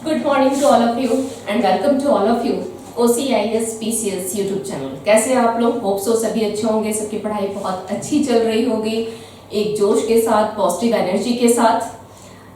Good morning to all of you and welcome to all of you OCIS PCS YouTube channel. कैसे हैं आप लोग? Hope so सभी अच्छे होंगे, सबकी पढ़ाई बहुत अच्छी चल रही होगी, एक जोश के साथ, पॉजिटिव एनर्जी के साथ।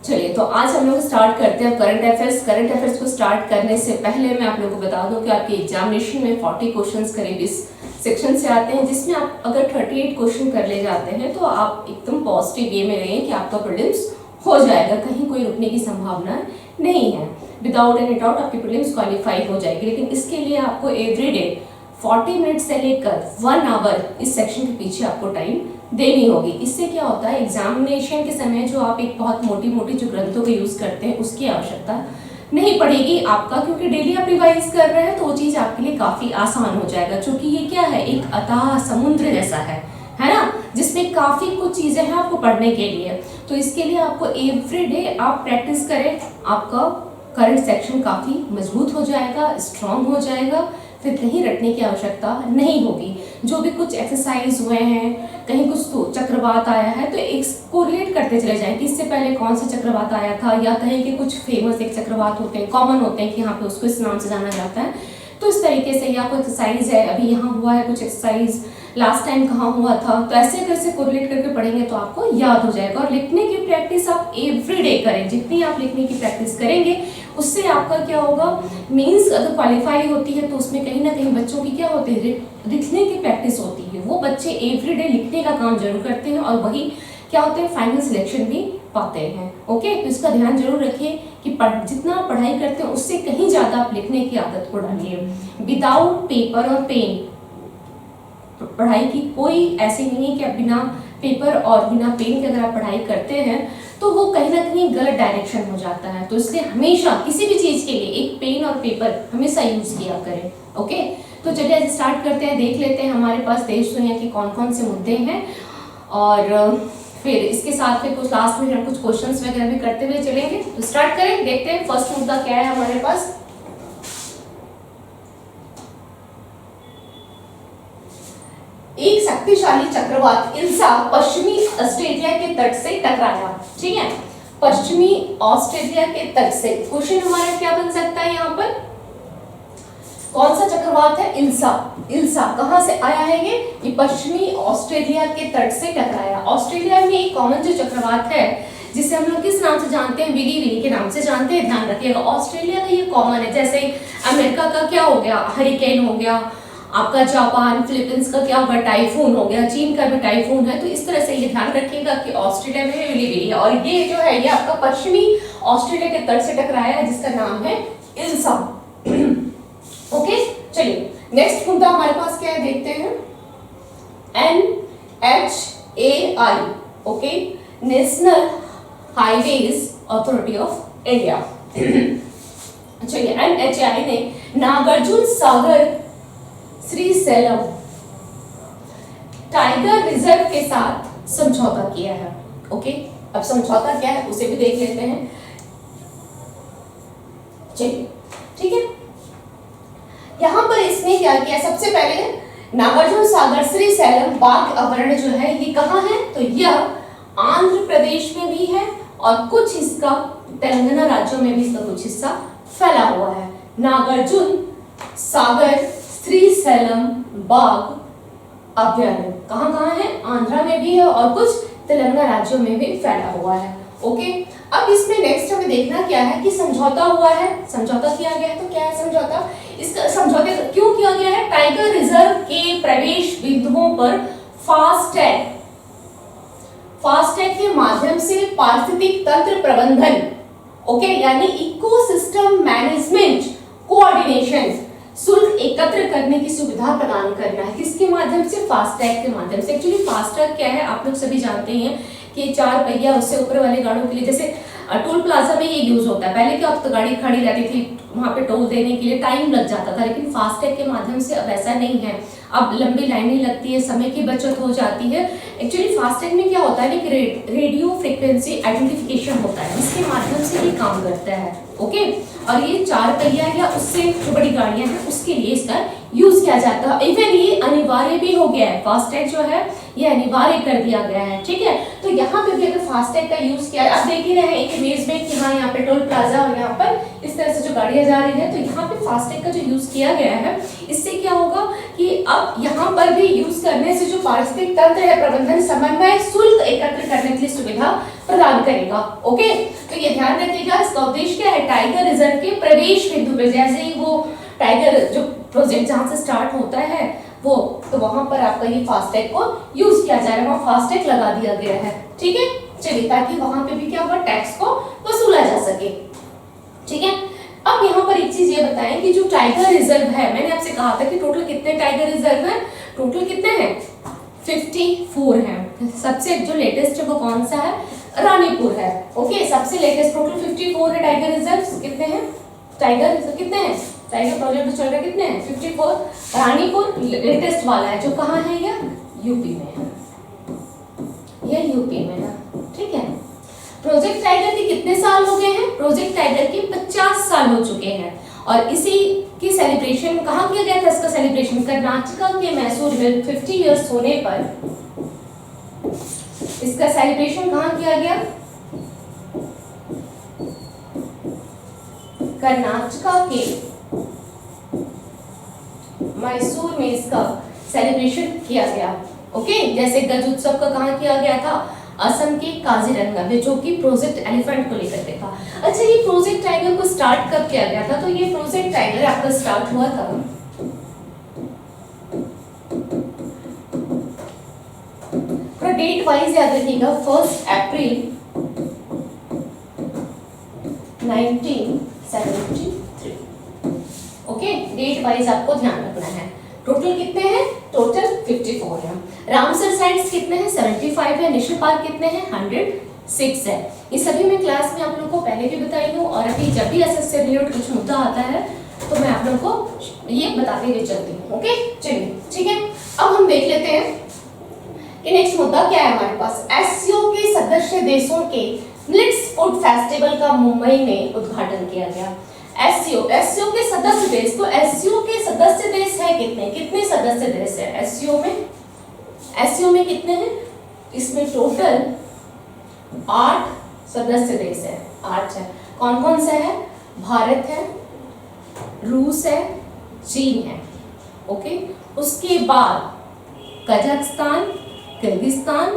चलिए तो आज हम लोग स्टार्ट करते हैं करंट अफेयर्स। करंट अफेयर्स को स्टार्ट करने से पहले मैं आप लोगों को बता दूं कि आपके एग्जामिनेशन में 40 क्वेश्चंस करीब इस सेक्शन से आते हैं, जिसमें आप अगर 38 क्वेश्चन कर ले जाते हैं तो आप एकदम पॉजिटिव वे में रहें कि आपका प्रीलिम्स हो जाएगा, कहीं कोई रुकने की संभावना नहीं है। विदाउट एनी डाउट आपकी प्रीलिम्स क्वालिफाई हो जाएगी, लेकिन इसके लिए आपको एवरीडे 40 मिनट से लेकर 1 आवर इस सेक्शन के पीछे आपको टाइम देनी होगी। इससे क्या होता है, एग्जामिनेशन के समय जो आप एक बहुत मोटी मोटी जो ग्रंथों का यूज करते हैं उसकी आवश्यकता नहीं पड़ेगी आपका, क्योंकि डेली आप रिवाइज कर रहे हैं तो वो चीज़ आपके लिए काफ़ी आसान हो जाएगा। क्योंकि ये क्या है, एक अथाह समुद्र जैसा है ना, जिसमें काफ़ी कुछ चीज़ें हैं आपको पढ़ने के लिए। तो इसके लिए आपको एवरीडे आप प्रैक्टिस करें, आपका करंट सेक्शन काफ़ी मजबूत हो जाएगा, स्ट्रांग हो जाएगा, फिर कहीं रटने की आवश्यकता नहीं होगी। जो भी कुछ एक्सरसाइज हुए हैं, कहीं कुछ तो चक्रवात आया है तो एक कोरिलेट करते चले जाएं कि इससे पहले कौन सा चक्रवात आया था, या कहीं के कुछ फेमस एक चक्रवात होते हैं, कॉमन होते हैं कि यहाँ पे उसको इस नाम से जाना जाता है। तो इस तरीके से, या कोई एक्सरसाइज है अभी यहाँ हुआ है कुछ एक्सरसाइज, लास्ट टाइम कहाँ हुआ था, तो ऐसे कैसे कोरिलेट करके पढ़ेंगे तो आपको याद हो जाएगा। और लिखने की प्रैक्टिस आप एवरीडे करें, जितनी आप लिखने की प्रैक्टिस करेंगे उससे आपका क्या होगा, मीन्स अगर क्वालिफाई होती है तो उसमें कहीं ना कहीं बच्चों की क्या होती है, लिखने की प्रैक्टिस होती है। वो बच्चे एवरीडे लिखने का काम जरूर करते हैं और वही क्या होते हैं, फाइनल सिलेक्शन भी पाते हैं। ओके, तो इसका ध्यान जरूर रखिए कि जितना आप पढ़ाई करते हैं उससे कहीं ज़्यादा आप लिखने की आदत को डालिए। विदाउट पेपर और पेन पढ़ाई की कोई ऐसी नहीं है कि आप बिना पेपर और बिना पेन के अगर आप पढ़ाई करते हैं तो वो कहीं ना कहीं गलत डायरेक्शन हो जाता है। तो इसलिए हमेशा किसी भी चीज़ के लिए एक पेन और पेपर हमेशा यूज किया करें। ओके, तो चलिए आज स्टार्ट करते हैं, देख लेते हैं हमारे पास देश दुनिया के कौन कौन से मुद्दे हैं, और फिर इसके साथ फिर कुछ लास्ट में हम कुछ क्वेश्चंस वगैरह भी करते हुए चलेंगे। तो स्टार्ट करें, देखते हैं फर्स्ट मुद्दा क्या है हमारे पास। एक शक्तिशाली चक्रवात इल्सा पश्चिमी ऑस्ट्रेलिया के तट से टकराया। ठीक है, पश्चिमी ऑस्ट्रेलिया के तट से। क्वेश्चन हमारा क्या बन सकता है यहाँ पर, कौन सा चक्रवात है, इल्सा। इल्सा कहाँ से आया है, ये पश्चिमी ऑस्ट्रेलिया के तट से टकराया। ऑस्ट्रेलिया में एक कॉमन जो चक्रवात है जिसे हम लोग किस नाम से जानते हैं, विली विली के नाम से जानते हैं, ध्यान रखिएगा। ऑस्ट्रेलिया का ये कॉमन है, जैसे अमेरिका का क्या हो गया, हरिकेन हो गया, आपका जापान फिलीपींस का क्या होगा, टाइफून हो गया, चीन का भी टाइफून है। तो इस तरह से ये ध्यान रखिएगा कि ऑस्ट्रेलिया में विली विली है, और ये जो है ये आपका पश्चिमी ऑस्ट्रेलिया के तट से टकराया है जिसका नाम है इल्सा। ओके, चलिए नेक्स्ट मुद्दा हमारे पास क्या है, देखते हैं। NHAI, okay, national highways authority of India. चलिए, NHAI ने नागार्जुन सागर श्रीशैलम टाइगर रिजर्व के साथ समझौता किया है। ओके, अब समझौता क्या है उसे भी देख लेते हैं। चलिए, ठीक है, यहां पर इसने क्या किया, सबसे पहले नागार्जुन सागर श्रीशैलम बाघ अभयारण्य जो है ये कहाँ है, तो यह आंध्र प्रदेश में भी है और कुछ इसका तेलंगाना राज्यों में भी इसका कुछ हिस्सा फैला हुआ है। नागार्जुन सागर श्रीशैलम बाघ अभयारण्य कहाँ कहाँ है, आंध्रा में भी है और कुछ तेलंगाना राज्यों में भी फैला हुआ है। ओके, अब इसमें नेक्स्ट हमें देखना क्या है कि समझौता हुआ है, समझौता किया गया है। तो क्या है समझौता, इसका समझौते क्यों किया गया है, टाइगर रिजर्व के प्रवेश बिंदुओं पर फास्टैग के माध्यम से पारिस्थितिक तंत्र प्रबंधन, ओके, यानी इकोसिस्टम मैनेजमेंट कोऑर्डिनेशन, शुल्क एकत्र करने की सुविधा प्रदान करना है। किसके माध्यम से, फास्टैग के माध्यम से। एक्चुअली फास्टैग क्या है आप लोग सभी जानते हैं कि 4 पहिया उससे ऊपर वाले गाड़ियों के लिए, जैसे टोल प्लाजा में ये यूज होता है। पहले क्या होता, गाड़ी खड़ी रहती थी वहां पे टोल देने के लिए टाइम लग जाता था, लेकिन फास्टैग के माध्यम से अब ऐसा नहीं है, अब लंबी लाइनें लगती है, समय की बचत हो जाती है। एक्चुअली फास्टैग में क्या होता है कि रेडियो फ्रीक्वेंसी आइडेंटिफिकेशन होता है, इसके माध्यम से ये काम करता है। ओके, और ये 4 पहिया या उससे जो बड़ी गाड़ियां हैं उसके लिए इसका यूज किया जाता है। इवन ये अनिवार्य भी हो गया है, फास्टैग जो है ये अनिवार्य कर दिया गया है, ठीक है। तो यहाँ पे भी अगर फास्टैग का यूज किया, आप देख ही रहे हैं एक इमेज में कि हाँ यहाँ पे टोल प्लाजा और यहाँ पर इस तरह से जो गाड़ियाँ जा रही है, तो यहाँ पे फास्टैग का जो यूज किया गया है, इससे क्या होगा कि अब यहाँ पर भी यूज करने से जो पारिस्थितिक तंत्र है प्रबंधन समन्वय शुल्क एकत्र करने के लिए सुविधा प्रदान करेगा। ओके, तो ये ध्यान रखिएगा, इसका उद्देश्य क्या है, टाइगर रिजर्व के प्रवेश बिंदु पे जैसे ही वो टाइगर जो प्रोजेक्ट जहाँ से स्टार्ट होता है वो, तो वहां पर आपका ये फास्टैग को यूज किया जा रहा है, वहां फास्टैग लगा दिया गया है, ठीक है। चलिए, ताकि वहां पे भी क्या हुआ, टैक्स को वसूला जा सके, ठीक है। अब यहाँ पर एक चीज ये बताएं कि जो टाइगर रिजर्व है, मैंने आपसे कहा था कि टोटल कितने टाइगर रिजर्व है, टोटल कितने हैं, 54 हैं। सबसे जो लेटेस्ट है वो कौन सा है, रानीपुर है। ओके, सबसे लेटेस्ट टोटल 54 है टाइगर रिजर्व। कितने हैं टाइगर रिजर्व, कितने हैं, टाइगर प्रोजेक्ट चल रहा है, कितने हैं, 54। रानीपुर लेटेस्ट वाला है, जो कहाँ है, ये यूपी में है, ये यूपी में है, ठीक है। प्रोजेक्ट टाइगर के कितने साल हो गए हैं, प्रोजेक्ट टाइगर के 50 साल हो चुके हैं, और इसी की सेलिब्रेशन कहाँ किया गया था, इसका सेलिब्रेशन कर्नाटक के मैसूर में 50 इयर्स होने पर इसका सेलिब्रेशन कहाँ किया गया, कर्नाटक के मैसूर में इसका सेलिब्रेशन किया गया। ओके, जैसे गज उत्सव का कहाँ किया गया था, असम के काजीरंगा में, जो कि प्रोजेक्ट एलिफेंट को लेकर के था। अच्छा, ये प्रोजेक्ट टाइगर को स्टार्ट कब किया गया था, तो ये प्रोजेक्ट टाइगर आपका स्टार्ट हुआ था थोड़ा डेट वाइज याद रखिएगा, 1 अप्रैल 1973। ओके, डेट वाइज आपको ध्यान रखना है। टोटल कितने हैं, टोटल 54 है। रामसर साइट्स कितने हैं, 75 है। नेशनल पार्क कितने हैं, 106 है। ये सभी मैं क्लास में आप लोगों को पहले भी बताई हूँ, और अभी जब भी एसएस से रिलेटेड कुछ मुद्दा आता है तो मैं आप लोगों को ये बताते हुए चलती हूँ। ओके, चलिए, ठीक है। अब हम देख लेते हैं कि नेक्स्ट मुद्दा क्या है हमारे पास। एससीओ के सदस्य देशों के मिलेट्स फूड फेस्टिवल का मुंबई में उद्घाटन किया गया। एससीओ के सदस्य देश, तो एससीओ के सदस्य देश है कितने सदस्य देश है एससीओ में कितने हैं, इसमें टोटल 8 सदस्य देश है, 8 है। कौन कौन से है, भारत है, रूस है, चीन है। ओके, उसके बाद Kazakhstan, Kyrgyzstan,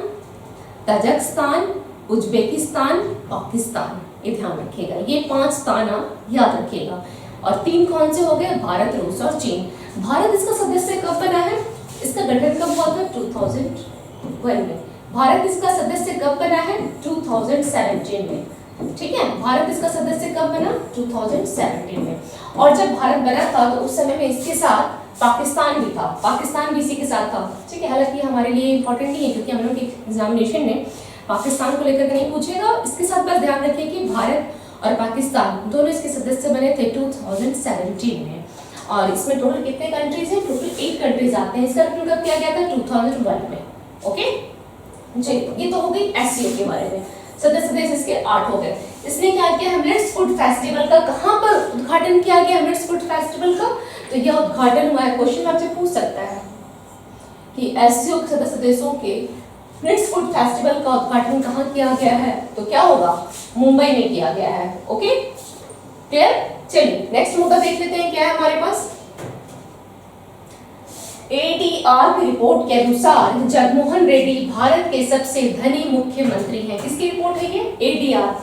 Tajikistan, Uzbekistan, Pakistan, ये ध्यान रखिएगा, ये 5 स्थान आप याद रखिएगा। और 3 कौन से हो गए, भारत, रूस और चीन। भारत इसका सदस्य कब बना है, इसका गठन कब हुआ था, 2001 में। भारत इसका सदस्य कब बना है, 2017 में, ठीक है। भारत इसका सदस्य कब बना, 2017 में। और जब भारत बना था तो उस समय में इसके साथ पाकिस्तान भी था, पाकिस्तान भी इसी के साथ था, ठीक है। हालांकि हमारे लिए इंपॉर्टेंट नहीं है, क्योंकि हम लोग के एग्जामिनेशन में पाकिस्तान को लेकर नहीं पूछेगा। इसके साथ बस ध्यान रखिए कि भारत और पाकिस्तान दोनों इसके सदस्य बने थे 2017 में। और इसमें टोटल कितने कंट्रीज हैं, टोटल 8 कंट्रीज आते हैं। इसका गठन कब किया गया था, 2001 में। ओके जी, ये तो हो गई एससीओ के बारे में। सदस्य देश इसके 8 हो गए। इसने क्या किया, मिलेट्स फूड फेस्टिवल का कहाँ पर उद्घाटन किया गया, मिलेट्स फूड फेस्टिवल का, तो यह उद्घाटन हुआ है। क्वेश्चन आपसे पूछ सकता है कि एससीओ के सदस्य देशों के मिलेट्स फूड फेस्टिवल का उद्घाटन कहाँ किया गया है, तो क्या होगा, मुंबई में किया गया है। Okay, clear. चलिए नेक्स्ट मुद्दा देख लेते हैं, क्या है हमारे पास। एडीआर की रिपोर्ट के अनुसार जगनमोहन रेड्डी भारत के सबसे धनी मुख्यमंत्री हैं। किसकी रिपोर्ट है ये, एडीआर,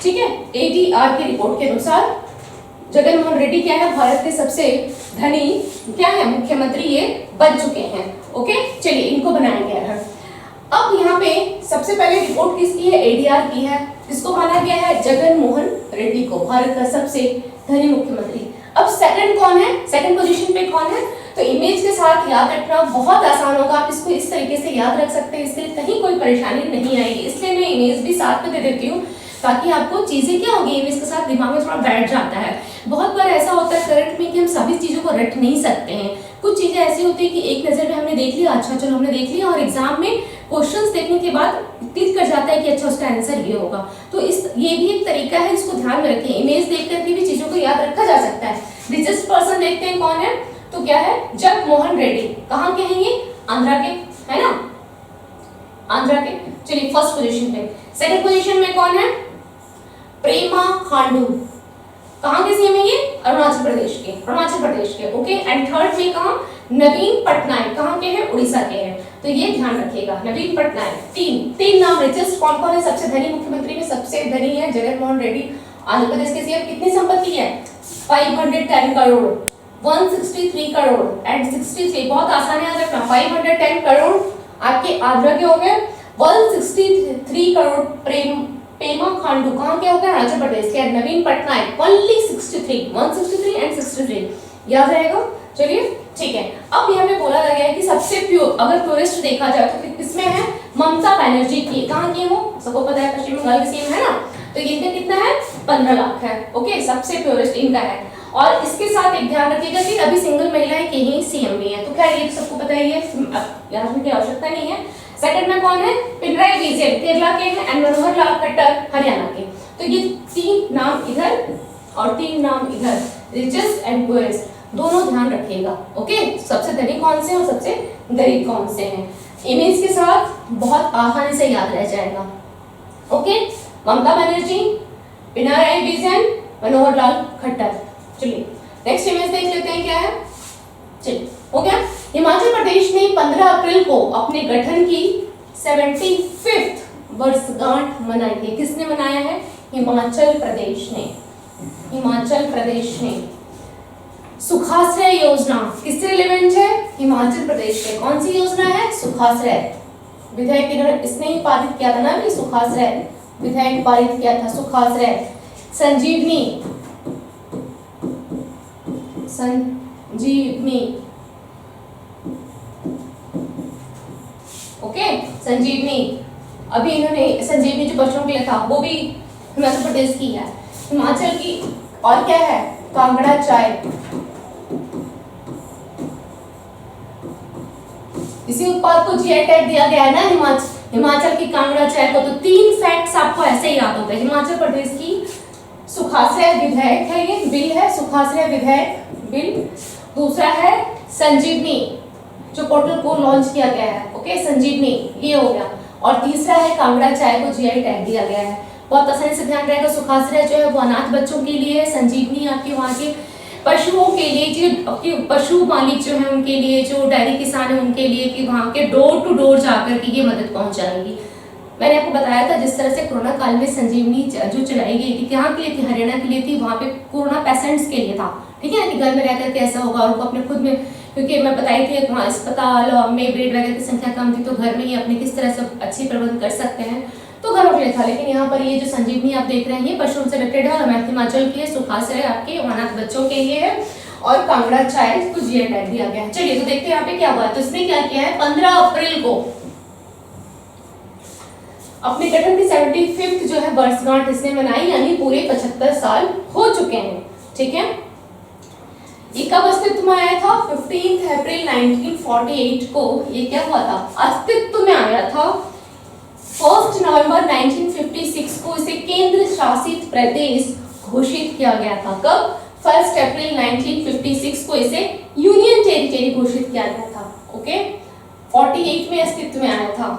ठीक है। एडीआर की रिपोर्ट के अनुसार जगनमोहन रेड्डी क्या है, भारत के सबसे धनी क्या है, मुख्यमंत्री ये बन चुके हैं। ओके, चलिए इनको बनाया गया है। अब यहाँ पे सबसे पहले रिपोर्ट किसकी है, एडीआर की है। इसको माना गया है जगनमोहन रेड्डी को भारत का सबसे धनी मुख्यमंत्री। अब सेकंड कौन है, सेकंड पोजीशन पे कौन है, तो इमेज के साथ याद रखना बहुत आसान होगा। आप इसको इस तरीके से याद रख सकते हैं, इसके लिए कहीं कोई परेशानी नहीं आएगी। इसलिए मैं इमेज भी साथ में दे देती हूँ, ताकि आपको चीजें क्या होगी, इमेज के साथ दिमाग में थोड़ा बैठ जाता है। बहुत बार ऐसा होता है करंट में कि हम सभी चीजों को रट नहीं सकते हैं। कुछ चीजें ऐसी होती है कि एक नजर में हमने देख लिया, अच्छा चलो हमने देख लिया, और एग्जाम में क्वेश्चंस देखने के बाद क्लिक कर जाता है कि अच्छा उसका आंसर ये होगा। तो ये भी एक तरीका है, इसको ध्यान में रखें। इमेज देख करके भी चीजों को याद रखा जा सकता है। रिचेस्ट पर्सन देखते हैं कौन है, तो क्या है, जगमोहन रेड्डी। कहाँ के हैं ये? आंध्रा के, है ना, आंध्रा के। चलिए फर्स्ट पोजीशन पे। सेकंड पोजीशन में कौन है? प्रेमा खांडू। कहाँ के सीएम है ये? अरुणाचल प्रदेश के, अरुणाचल प्रदेश के। ओके, एंड थर्ड में कहाँ? नवीन पटनायक। कहाँ के हैं? उड़ीसा के हैं। तो ये ध्यान रखिएगा, नवीन पटनायक। तीन नाम रिचेस्ट कौन कौन है? सबसे धनी मुख्यमंत्री में सबसे धनी है जगनमोहन रेड्डी, आंध्र प्रदेश के सीएम। कितनी संपत्ति है? 510 करोड़, 163 करोड़ एंड 63। बहुत आसान याद रखना, 510 करोड़ आपके आंध्र के हो गए, 163 करोड़ पेमा खांडू कहाँ के होते हैं? अरुणाचल प्रदेश के। नवीन पटनायक ओनली 163 एंड 63, याद रहेगा। चलिए ठीक है। अब यहाँ पे बोला गया है कि सबसे प्योर, अगर प्योरेस्ट देखा जाए तो किसमें है? ममता बनर्जी की। कहाँ की वो? सबको पता है, पश्चिम बंगाल की सीएम है ना। तो इनका कितना है? 15 लाख है। ओके, सबसे प्योरेस्ट इनका है। और इसके साथ एक ध्यान रखिएगा कि अभी सिंगल महिलाएं के ही सीएम भी है। तो क्या ये सबको पता ही है, याद रखने की आवश्यकता नहीं है। सेकंड में कौन है? पिनराई विजयन केरला के हैं एंड मनोहर लाल खट्टर हरियाणा के। तो ये 3 नाम इधर और 3 नाम इधर, रिचेस्ट एंड पुअरेस्ट, दोनों ध्यान रखिएगा। ओके, सबसे धनी कौन से और सबसे गरीब कौन से हैं, इमेज के साथ बहुत आसानी से याद रह जाएगा। ओके, ममता बनर्जी, पिनराई विजयन, मनोहर लाल खट्टर। चलिए नेक्स्ट इमेज देख लेते हैं क्या है। चलिए हो गया। हिमाचल प्रदेश ने 15 अप्रैल को अपने गठन की 75th वर्षगांठ मनाई है। किसने मनाया है? हिमाचल प्रदेश ने, हिमाचल प्रदेश ने। सुखाश्रय योजना किससे रिलेवेंट है? हिमाचल प्रदेश के। कौन सी योजना है? सुखाश्रय। विधेयक इसने ही पारित किया था ना, भी सुखाश्रय विधेयक पारित किया था, सुखाश्रय। संजीवनी, संजीवनी, ओके, संजीवनी। अभी इन्होंने संजीवनी जो बच्चों के लिए था वो भी हिमाचल प्रदेश की है, हिमाचल की। और क्या है? कांगड़ा चाय। इसी उत्पाद को जीआई टैग दिया गया है ना, हिमाचल की कांगड़ा चाय को। तो 3 फैक्ट्स आपको ऐसे ही याद हो गए। हिमाचल प्रदेश की सुखाश्रय विधेयक है, ये बिल है, सुखाश्रय विधेयक बिल। दूसरा है संजीवनी, जो पोर्टल को लॉन्च किया गया है। ओके, संजीवनी ये हो गया। और तीसरा है कांगड़ा चाय को जीआई टैग दिया गया है। बहुत आसानी से ध्यान रहेगा। सुखाश्रय जो है वो अनाथ बच्चों के लिए है, संजीवनी आपके वहाँ के पशुओं के लिए, जो पशु मालिक जो है उनके लिए, जो डेयरी किसान है उनके लिए, कि वहाँ के डोर टू डोर जाकर के ये मदद पहुँचाएगी। मैंने आपको बताया था जिस तरह से कोरोना काल में संजीवनी जो चलाई गई थी, कहाँ के लिए थी? हरियाणा के लिए थी। वहाँ पे कोरोना पेशेंट्स के लिए था, ठीक है, कि घर में रहकर के ऐसा होगा, उनको अपने खुद में, क्योंकि मैं बताई थी वहाँ अस्पताल में बेड वगैरह की संख्या कम थी, तो घर में ही अपने किस तरह से अच्छी प्रबंध कर सकते हैं, तो घरों के लिए था। लेकिन यहाँ पर ये जो संजीवनी आप देख रहे हैं ये पशुओं से रिलेटेड है, और हिमाचल की सुखाश्रय आपके अनाथ बच्चों के लिए है, और कांगड़ा चाय को जीआई टैग दिया गया है। चलिए तो देखते हैं यहाँ पे क्या हुआ है। तो इसने क्या किया है? 15 अप्रैल को अपने गठन की 75th जो है वर्षगांठ इसने मनाई, यानी पूरे 75 साल हो चुके हैं, ठीक है। ये कब अस्तित्व में आया था? 15 अप्रैल 1948 को ये क्या हुआ था? अस्तित्व में आया था। 1 नवंबर 1956 को इसे केंद्र शासित प्रदेश घोषित किया गया था। कब? 1 अप्रैल 1956 को इसे यूनियन टेरिटरी घोषित किया गया था। ओके, 48 में अस्तित्व में आया था,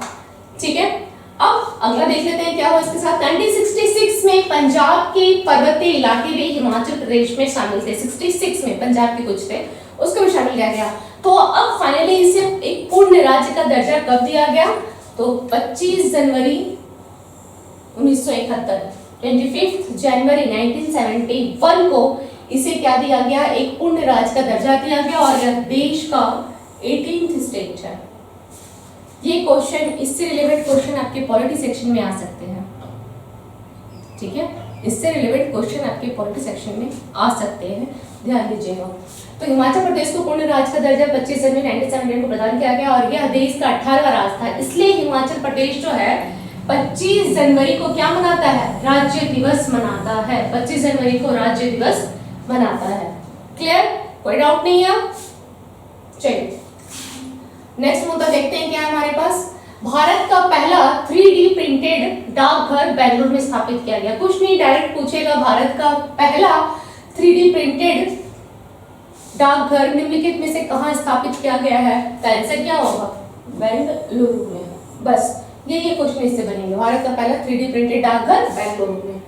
ठीक है। अब अगला देख लेते हैं क्या हुआ इसके साथ। 1966 में पंजाब के पर्वतीय इलाके भी हिमाचल प्रदेश में शामिल थे। 66 में पंजाब के कुछ थे, उसको भी शामिल किया गया। तो अब फाइनली इसे एक पूर्ण राज्य का दर्जा कब दिया गया? तो 25 जनवरी 1971, 25 जनवरी 1971 को इसे क्या दिया गया? एक पूर्ण राज्य का दर्जा दिया गया, और यह देश का 18th स्टेट है। ये क्वेश्चन, इससे रिलेवेंट क्वेश्चन आपके पॉलिटी सेक्शन में आ सकते हैं, ठीक है। इससे रिलेवेंट क्वेश्चन आपके पॉलिटी सेक्शन में आ सकते हैं, ध्यान दीजिएगा। तो हिमाचल प्रदेश को पूर्ण राज्य का दर्जा 25 जनवरी 1971 को प्रदान किया गया, और यह देश का 18वां राज्य था। इसलिए हिमाचल प्रदेश जो है 25 जनवरी को क्या मनाता है? राज्य दिवस मनाता है। 25 जनवरी को राज्य दिवस मनाता है। क्लियर? कोई डाउट नहीं है? चलिए नेक्स्ट मुद्दा देखते हैं क्या है हमारे पास। भारत का पहला 3D प्रिंटेड डाकघर बेंगलुरु में स्थापित किया गया। कुछ नहीं, डायरेक्ट पूछेगा, भारत का पहला 3D प्रिंटेड डाकघर निम्नलिखित में से कहाँ स्थापित किया गया है? तो आंसर क्या होगा? बेंगलुरु में। बस ये क्वेश्चन इससे बनेंगे। भारत का पहला 3D प्रिंटेड डाकघर बेंगलुरु में।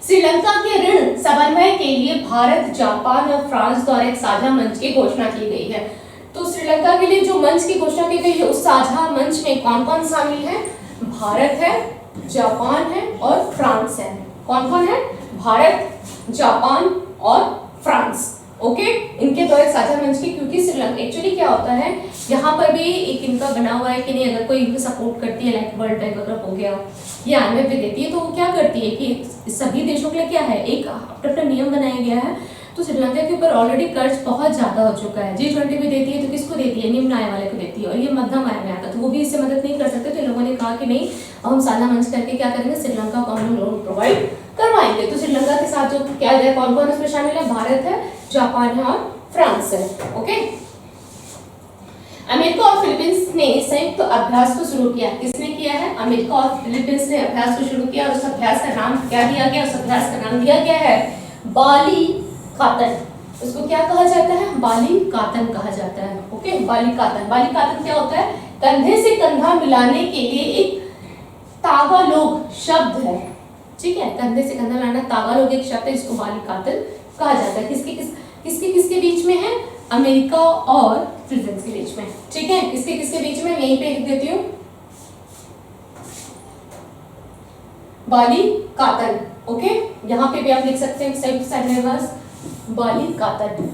श्रीलंका के ऋण समन्वय के लिए भारत, जापान और फ्रांस द्वारा एक साझा मंच की घोषणा की गई है। तो श्रीलंका के लिए जो मंच की घोषणा की गई है, उस साझा मंच में कौन कौन शामिल है? भारत है, जापान है और फ्रांस है। कौन कौन है? भारत, जापान और फ्रांस। ओके, इनके द्वारा एक साझा मंच की, क्योंकि श्रीलंका एक्चुअली क्या होता है, यहाँ पर भी एक इनका बना हुआ है कि नहीं, अगर कोई इनको सपोर्ट करती है, लाइक वर्ल्ड बैंक अगर हो गया या IMF भी देती है, तो वो क्या करती है कि सभी देशों के लिए क्या है, एक अपना नियम बनाया गया है। तो श्रीलंका के ऊपर ऑलरेडी कर्ज बहुत ज्यादा हो चुका है। G20 भी देती है तो किसको देती है? निम्न आय वाले को देती है, और ये मध्यम आय में आता है, तो वो भी इससे मदद नहीं कर सकते। तो लोगों ने कहा कि नहीं, अब हम साझा मंच करके क्या करेंगे, श्रीलंका को हम लोन प्रोवाइड करवाएंगे। तो श्रीलंका के साथ जो क्या है, कौन कौन उसमें शामिल है? भारत है, जापान है और फ्रांस है। ओके, अमेरिका और फिलीपींस ने संयुक्त अभ्यास को शुरू किया। किसने किया है? अमेरिका और फिलीपींस ने अभ्यास को शुरू किया, और उस अभ्यास का नाम क्या दिया गया? उस अभ्यास का नाम दिया गया है बालिकातन। उसको क्या कहा जाता है? बालिकातन कहा जाता है। ओके, बालिकातन। बालिकातन क्या होता है? कंधे से कंधा मिलाने के लिए एक तागालोग शब्द है। ठीक है, कंधे से कंधा मिलाना तागालोग एक शब्द है, इसको बालिकातन कहा जाता है। किसके बीच में है? अमेरिका और फिलीपींस के बीच में। ठीक है, किसके बीच में? यहीं पे लिख देती हूँ, बालिकातन। ओके, यहाँ पे भी आप लिख सकते हैं संयुक्त सैन्याभ्यास बालिकातन।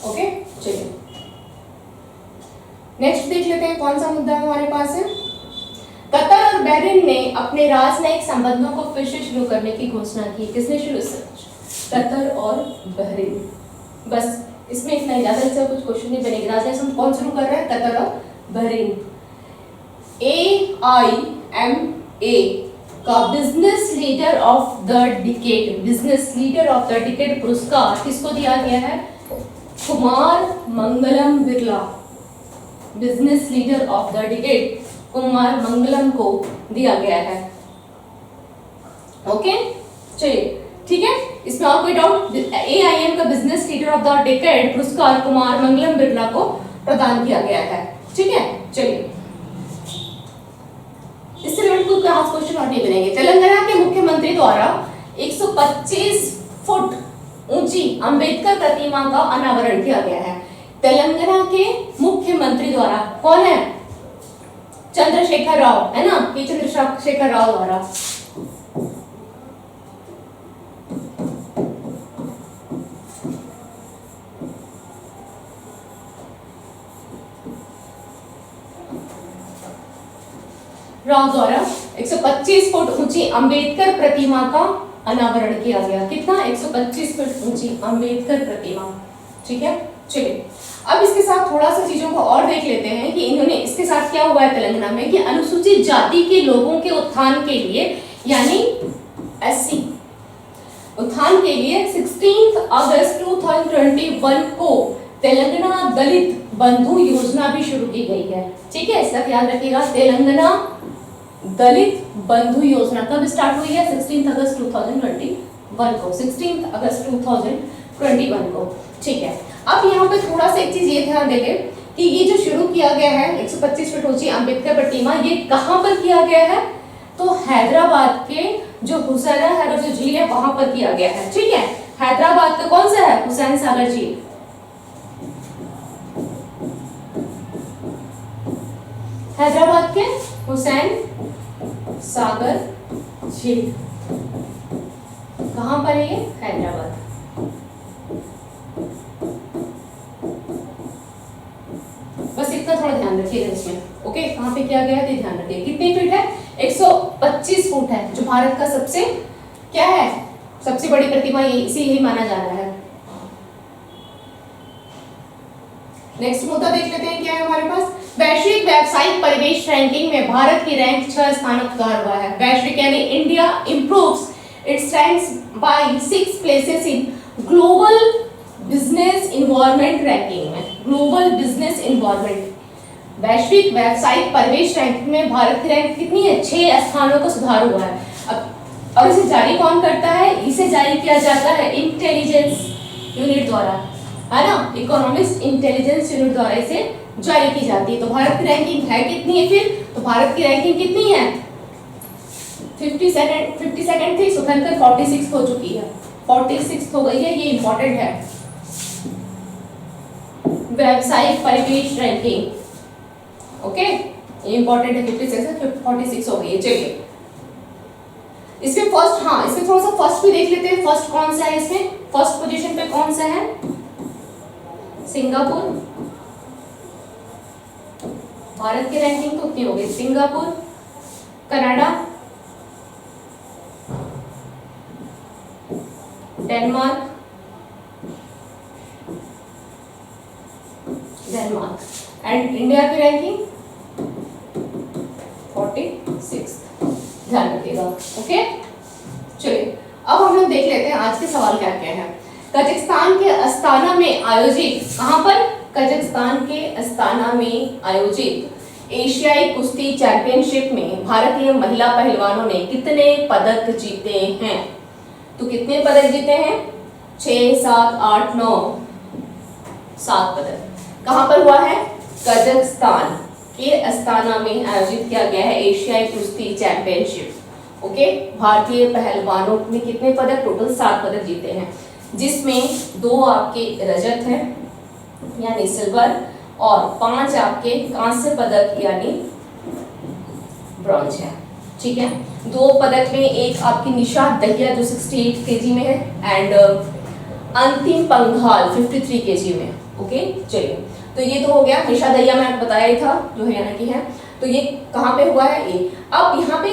ओके, चलिए नेक्स्ट देख लेते हैं कौन सा मुद्दा हमारे पास है। कतर और बहरीन ने अपने राजनयिक संबंधों को फिर से शुरू करने की घोषणा की। किसने शुरू? कतर और बहरीन। बस इसमें इतना, ज्यादा से कुछ क्वेश्चन नहीं बनेगी। राजनयिक संबंध कौन शुरू कर रहा है? कतर और बहरीन। AIMA का business leader of the decade पुरस्कार किसको दिया गया है? Kumar Mangalam Birla. Business leader of the decade Kumar Mangalam को दिया गया है। ओके, चलिए ठीक है, इसमें और कोई डाउट? AIM का business leader of the decade पुरस्कार कुमार मंगलम बिरला को प्रदान किया गया है। ठीक है, चलिए इससे रिलेटेड कोई खास क्वेश्चन और नहीं बनेंगे। तेलंगाना के मुख्यमंत्री द्वारा 125 फुट ऊंची अंबेडकर प्रतिमा का अनावरण किया गया है। तेलंगाना के मुख्यमंत्री द्वारा, कौन है? चंद्रशेखर राव, है ना, ये चंद्रशेखर राव द्वारा। राव द्वारा 125 फुट ऊंची अंबेडकर प्रतिमा का अनावरण किया गया। कितना? 125 फुट ऊंची अंबेडकर प्रतिमा। ठीक है, चलिए अब इसके साथ थोड़ा सा चीजों को और देख लेते हैं कि इन्होंने इसके साथ क्या हुआ है तेलंगाना में, कि अनुसूचित जाति के लोगों के उत्थान के लिए, यानी SC उत्थान के लिए 16 अगस्त 2021 को तेलंगाना दलित बंधु योजना भी शुरू की गई है। ठीक है, इसका ध्यान रखिएगा। तेलंगाना दलित बंधु योजना कब स्टार्ट हुई है? 16 अगस्त 2021 को, 16 अगस्त 2021 को। ठीक है, अब यहाँ पे थोड़ा सा एक चीज ये ध्यान देंगे कि ये जो शुरू किया गया है 125 फुट ऊंची अंबेडकर प्रतिमा, ये कहाँ पर किया गया है? तो हैदराबाद के जो हुसैन सागर जो झील है वहां पर किया गया है। ठीक है, हैदराबाद का कौन सा है? हुसैन सागर झील। हैदराबाद के हुसैन सागर झील कहां पर है? ये हैदराबाद। बस इतना थोड़ा ध्यान रखिएगा इसमें। ओके, कहां पे किया गया है ध्यान रखिए। कितनी फीट है? 125 फुट है, जो भारत का सबसे क्या है, सबसे बड़ी प्रतिमा इसीलिए माना जा रहा है। नेक्स्ट मुद्दा देख लेते हैं क्या है हमारे पास। वैश्विक व्यावसायिक परिवेश रैंकिंग में भारत की रैंक 6 स्थान पर सुधार हुआ है। वैश्विक यानी India improves its ranks by 6 places in global business environment ranking में। ग्लोबल बिजनेस इन्वायरमेंट वैश्विक व्यावसायिक परिवेश रैंकिंग में भारत की रैंक कितनी है? 6 स्थानों का सुधार हुआ है। अब और इसे जारी कौन करता है? इसे जारी किया जाता है इंटेलिजेंस यूनिट द्वारा, है ना, इकोनॉमिक्स इंटेलिजेंस यूनिट द्वारा इसे जारी की जाती है। तो भारत की रैंकिंग है कितनी है फिर? तो भारत की रैंकिंग कितनी है? 52nd थी, सुखनकर 46 हो चुकी है, 46 हो गई है। ये इंपॉर्टेंट है, व्यावसायिक परिवेश रैंकिंग, ओके, ये इंपॉर्टेंट है। 56 से 46 हो गई है। चलिए इसमें फर्स्ट, हाँ इसमें थोड़ा सा फर्स्ट भी देख लेते हैं। फर्स्ट कौन सा है इसमें? फर्स्ट पोजीशन पे कौन सा है? सिंगापुर। भारत की रैंकिंग तो कितनी हो गई? Singapore, Canada, Denmark, and India की रैंकिंग 46। ध्यान रखिएगा, ओके। चलिए अब हम लोग देख लेते हैं आज के सवाल क्या क्या है। कजाकिस्तान के अस्ताना में आयोजित, कहां पर? कजाकिस्तान के अस्ताना में आयोजित एशियाई कुश्ती चैंपियनशिप में भारतीय महिला पहलवानों ने कितने पदक जीते हैं? तो कितने पदक जीते हैं? 6, 7, 8, 9, 7 पदक। कहां पर हुआ है? कजाकिस्तान के अस्ताना में आयोजित किया गया है एशियाई कुश्ती चैंपियनशिप। ओके, भारतीय पहलवानों ने कितने पदक? टोटल 7 पदक जीते हैं, जिसमें 2 आपके रजत हैं यानी सिल्वर, और 5 आपके कांस्य पदक यानी ब्रॉन्ज है। ठीक है, 2 पदक में एक आपकी निशा दहिया जो 68 केजी में है, एंड अंतिम पंघाल 53 केजी में। ओके, चलिए तो ये तो हो गया। निशा दहिया मैंने बताया ही था जो हरियाणा की है। तो ये कहाँ पे हुआ है? ये अब यहाँ पे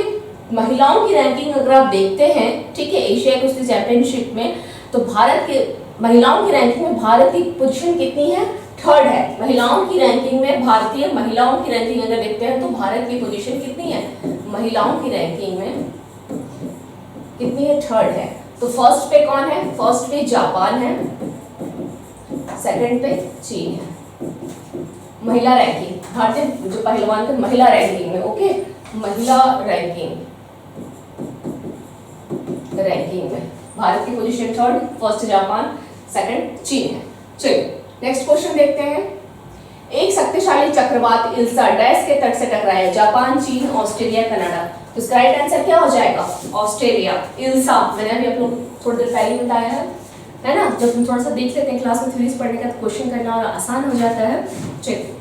महिलाओं की रैंकिंग अगर आप देखते हैं, ठीक है, एशियाई कुश्ती चैंपियनशिप में, तो भारत के महिलाओं की रैंकिंग में भारत की पोजीशन कितनी है? 3rd है। महिलाओं की रैंकिंग में, भारतीय महिलाओं की रैंकिंग अगर देखते हैं तो भारत की पोजीशन कितनी है? महिलाओं की रैंकिंग में कितनी है? 3rd है। तो फर्स्ट पे कौन है? फर्स्ट पे जापान है, सेकंड पे चीन है। महिला रैंकिंग, भारतीय जो पहलवान के महिला रैंकिंग में, ओके, महिला रैंकिंग में भारत की position 3rd, first Japan, second चीन है। चलिए नेक्स्ट क्वेश्चन देखते हैं। एक शक्तिशाली चक्रवात इल्सा डैश के तट से टकराया? जापान, चीन, ऑस्ट्रेलिया, कनाडा। तो इसका राइट आंसर क्या हो जाएगा? ऑस्ट्रेलिया। इल्सा मैंने अभी आप लोग थोड़ी देर पहले बताया है ना। जब हम थोड़ा सा देख लेते हैं क्लास में थ्योरीज पढ़ने का तो क्वेश्चन करना और आसान हो जाता है। चलिए,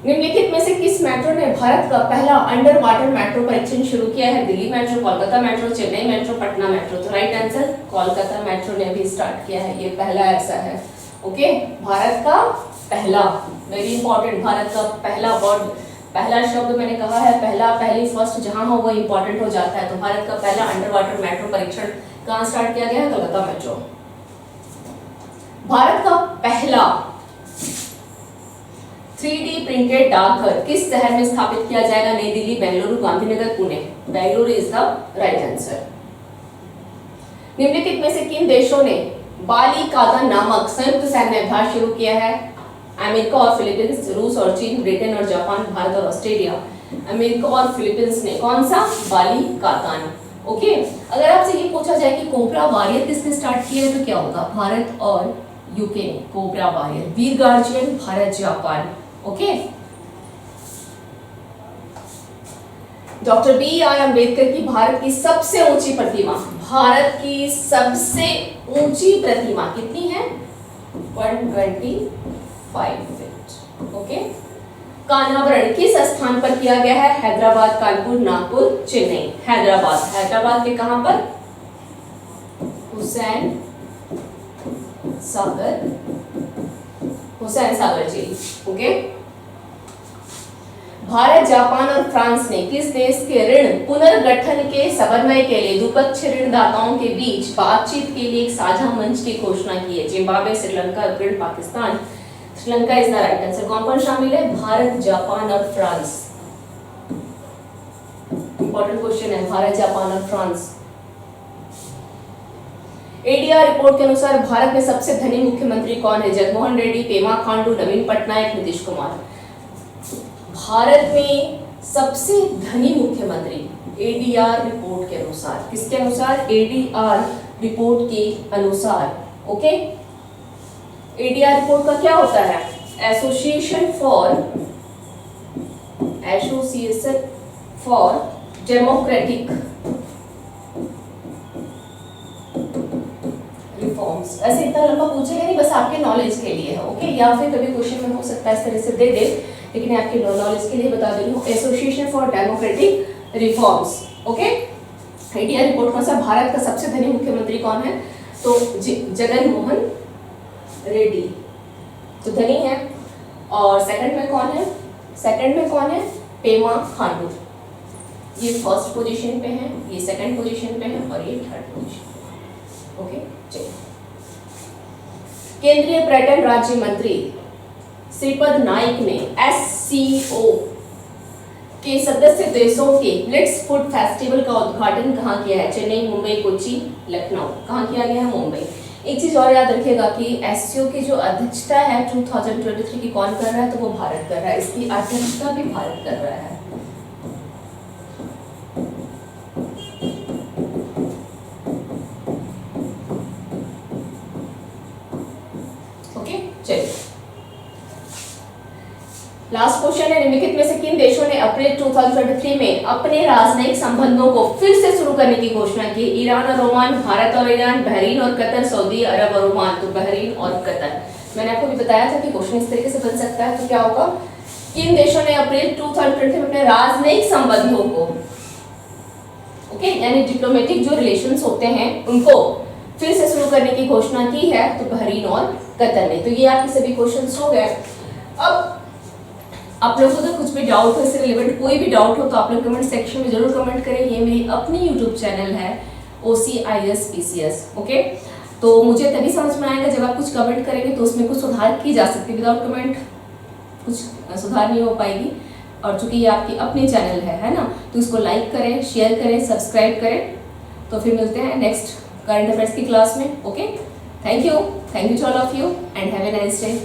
निम्नलिखित में से किस मेट्रो ने भारत का पहला अंडर वाटर मेट्रो परीक्षण शुरू किया है? Delhi metro, Kolkata metro, Chennai metro, Patna metro. तो राइट आंसर कोलकाता मेट्रो ने अभी स्टार्ट किया है, ये पहला ऐसा है। ओके, भारत का पहला, वेरी इंपॉर्टेंट, भारत का पहला वर्ड, पहला शब्द मैंने कहा है, पहला, पहली, फर्स्ट जहां हो वो इंपॉर्टेंट हो जाता है। तो भारत का पहला अंडर वाटर मेट्रो परीक्षण कहां स्टार्ट किया गया है? कोलकाता मेट्रो। भारत का पहला 3D प्रिंटेड डाकघर किस शहर में स्थापित किया जाएगा? नई Delhi, Bengaluru, Gandhinagar, Pune. Bengaluru is the right answer. निम्नलिखित में से किन देशों ने बाली कागा नामक संयुक्त सैन्य अभ्यास शुरू किया है? अमेरिका और फिलीपींस, रूस और चीन, ब्रिटेन और जापान, भारत और ऑस्ट्रेलिया। अमेरिका और फिलीपींस ने कौन सा? बाली कागान। ओके, अगर आपसे ये पूछा जाए कि कोबरा वॉरियर किसने स्टार्ट किया है तो क्या होगा? भारत और यूके ने Cobra Warrior. Veer guardian, Bharat, Japan. Okay, doctor B.R. Ambedkar की भारत की सबसे ऊंची प्रतिमा, भारत की सबसे ऊंची प्रतिमा कितनी है? 125 फीट। ओके, का अनावरण किस स्थान पर किया गया है? हैदराबाद, कानपुर, नागपुर, चेन्नई। हैदराबाद के कहां पर? हुसैन सागर झील। ओके, भारत, जापान और फ्रांस ने किस देश के ऋण पुनर्गठन के समन्वय के लिए द्विपक्षीय ऋणदाताओं के बीच बातचीत के लिए एक साझा मंच की घोषणा की है? Zimbabwe, Sri Lanka, Ukraine, Pakistan. Sri Lanka is the right answer. कौन कौन शामिल है? भारत, जापान और फ्रांस। इंपॉर्टेंट क्वेश्चन है, भारत, जापान और फ्रांस। एडीआर रिपोर्ट के अनुसार भारत में सबसे धनी मुख्यमंत्री कौन है? जगनमोहन रेड्डी, पेमा खांडू, नवीन पटनायक, नीतीश कुमार। भारत में सबसे धनी मुख्यमंत्री एडीआर रिपोर्ट के अनुसार, किसके अनुसार? एडीआर रिपोर्ट के अनुसार। ओके, एडीआर रिपोर्ट का क्या होता है? Association for democratic reforms. ऐसे इतना लंबा पूछेगा नहीं, बस आपके नॉलेज के लिए है। ओके, या फिर कभी क्वेश्चन में हो सकता है इस तरह से दे दे, लेकिन आपके नॉलेज के लिए बता दे रही हूँ। Association for democratic reforms. Okay, ADR report का अनुसार भारत का सबसे धनी मुख्यमंत्री कौन है? तो जगनमोहन रेड्डी तो धनी है। और सेकंड में कौन है? सेकंड में कौन है? पेमा खांडू। ये फर्स्ट पोजीशन पे है, ये सेकंड पोजीशन पे है और ये थर्ड पोजीशन पे। ओके, चलिए। केंद्रीय पर्यटन राज्य मंत्री श्रीपद नाइक ने एससीओ के सदस्य देशों के ब्लिट्स फूड फेस्टिवल का उद्घाटन कहाँ किया है? चेन्नई, मुंबई, कोच्चि, लखनऊ। कहाँ किया गया है? मुंबई। एक चीज और याद रखिएगा कि एससीओ की जो अध्यक्षता है 2023 की कौन कर रहा है? तो वो भारत कर रहा है। इसकी अध्यक्षता भी भारत कर रहा है। ओके, चलिए। लास्ट क्वेश्चन है, निम्नलिखित में से किन देशों ने अप्रैल 2023 में अपने राजनयिक संबंधों को फिर से शुरू करने की घोषणा की? ईरान और ओमान, भारत और ईरान, बहरीन और कतर, सऊदी अरब और ओमान। तो बहरीन और कतर। मैंने आपको भी बताया था कि क्वेश्चन इस तरीके से बन सकता है। तो क्या होगा? किन देशों ने अप्रैल 2023 में अपने राजनयिक संबंधों को, ओके, यानी डिप्लोमेटिक जो रिलेशंस होते हैं उनको फिर से शुरू करने की घोषणा की है? तो बहरीन और कतर ने। तो ये आपके सभी क्वेश्चंस हो गए। अब आप लोगों को कुछ भी डाउट हो, इससे रिलेवेंट कोई भी डाउट हो तो आप लोग कमेंट सेक्शन में जरूर कमेंट करें। ये मेरी अपनी यूट्यूब चैनल है OCIS PCS। ओके, तो मुझे तभी समझ में आएगा जब आप कुछ कमेंट करेंगे तो उसमें कुछ सुधार की जा सकती है। विदाउट कमेंट कुछ सुधार नहीं हो पाएगी। और चूंकि ये आपकी अपनी चैनल है ना, तो इसको लाइक करें, शेयर करें, सब्सक्राइब करें। तो फिर मिलते हैं नेक्स्ट करंट अफेयर्स की क्लास में। Okay, thank you to all of you and have a nice day.